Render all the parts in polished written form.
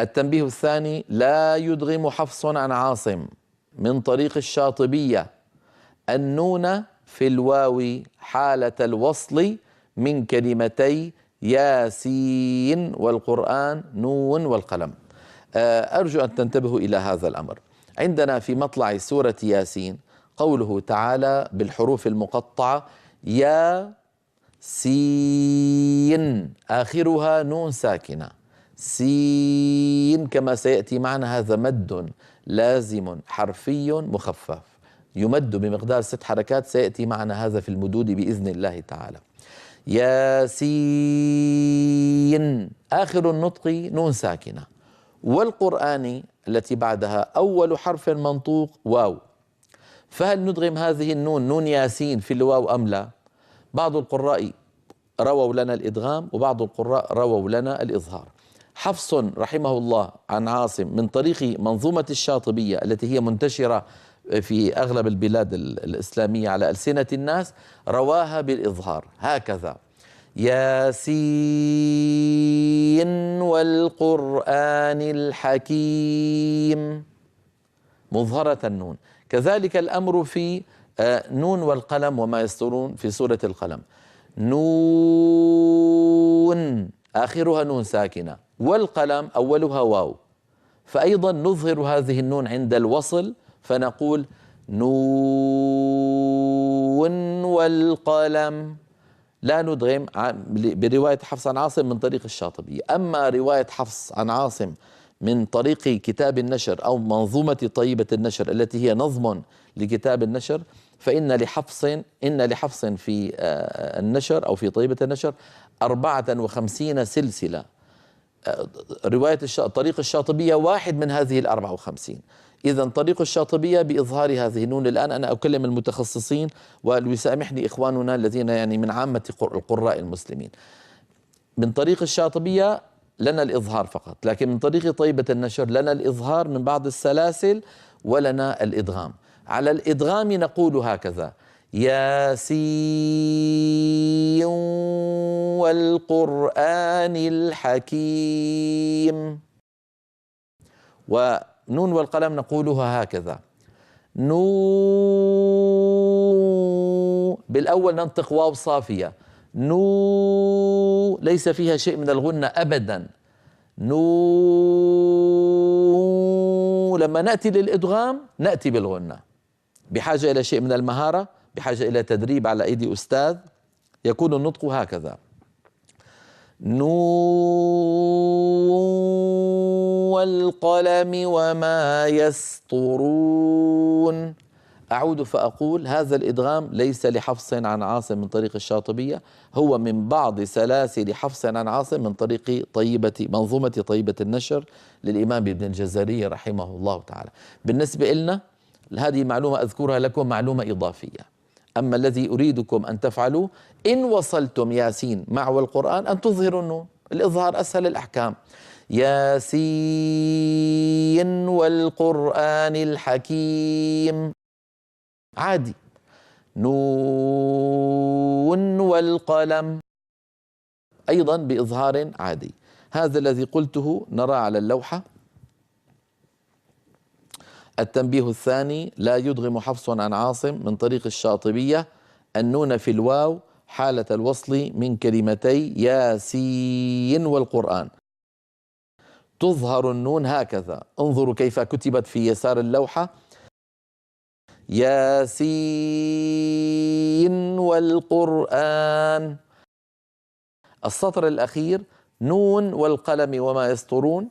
التنبيه الثاني: لا يدغم حفص عن عاصم من طريق الشاطبية النون في الواو حالة الوصل من كلمتي ياسين والقرآن نون والقلم. أرجو أن تنتبهوا إلى هذا الأمر. عندنا في مطلع سورة ياسين قوله تعالى بالحروف المقطعة: يا سين، آخرها نون ساكنة. سين كما سيأتي معنا هذا مد لازم حرفي مخفف، يمد بمقدار 6 حركات، سيأتي معنا هذا في المدود بإذن الله تعالى. ياسين آخر النطق نون ساكنة، والقرآن التي بعدها أول حرف منطوق واو، فهل ندغم هذه النون نون ياسين في الواو أم لا؟ بعض القراء رووا لنا الإدغام وبعض القراء رووا لنا الإظهار. حفص رحمه الله عن عاصم من طريق منظومة الشاطبية التي هي منتشرة في أغلب البلاد الإسلامية على ألسنة الناس، رواها بالإظهار هكذا: ياسين والقرآن الحكيم، مظهرة النون. كذلك الأمر في نون والقلم وما يسطرون في سورة القلم، نون آخرها نون ساكنة، والقلم أولها واو، فأيضا نظهر هذه النون عند الوصل فنقول نون والقلم، لا ندغم برواية حفص عن عاصم من طريق الشاطبية. أما رواية حفص عن عاصم من طريق كتاب النشر أو منظومة طيبة النشر التي هي نظم لكتاب النشر، فإن لحفص في النشر أو في طيبة النشر 54 سلسلة. رواية طريق الشاطبية واحد من هذه 54. إذا طريق الشاطبية بإظهار هذه النون. الآن أنا أكلم المتخصصين ويسامحني إخواننا الذين يعني من عامة القراء المسلمين. من طريق الشاطبية لنا الإظهار فقط، لكن من طريق طيبة النشر لنا الإظهار من بعض السلاسل ولنا الإدغام. على الإدغام نقول هكذا: ياسين والقرآن الحكيم. ونون والقلم نقولها هكذا: نو، بالأول ننطق واو صافية، نو ليس فيها شيء من الغنة أبدا، نو. لما نأتي للإدغام نأتي بالغنة، بحاجة إلى شيء من المهارة، بحاجة إلى تدريب على أيدي أستاذ، يكون النطق هكذا: نون والقلم وما يسطرون. أعود فأقول: هذا الإدغام ليس لحفص عن عاصم من طريق الشاطبية، هو من بعض سلاسل حفص عن عاصم من طريق منظومة طيبة النشر للإمام ابن الجزري رحمه الله تعالى. بالنسبة لنا هذه معلومة أذكرها لكم، معلومة إضافية. أما الذي أريدكم أن تفعلوا إن وصلتم ياسين مع والقرآن أن تظهروا النون، الإظهار أسهل الأحكام: ياسين والقرآن الحكيم، عادي. نون والقلم أيضا بإظهار عادي. هذا الذي قلته نرى على اللوحة. التنبيه الثاني: لا يدغم حفص عن عاصم من طريق الشاطبية النون في الواو حالة الوصل من كلمتي ياسين والقرآن. تظهر النون هكذا، انظروا كيف كتبت في يسار اللوحة: ياسين والقرآن. السطر الأخير: نون والقلم وما يسطرون،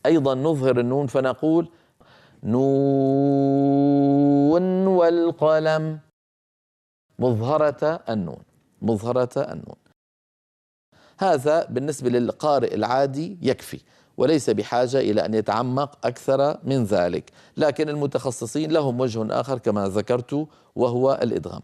أيضا نظهر النون فنقول نون والقلم، مظهرة النون، مظهرة النون. هذا بالنسبة للقارئ العادي يكفي، وليس بحاجة إلى أن يتعمق أكثر من ذلك، لكن المتخصصين لهم وجه آخر كما ذكرت وهو الإدغام.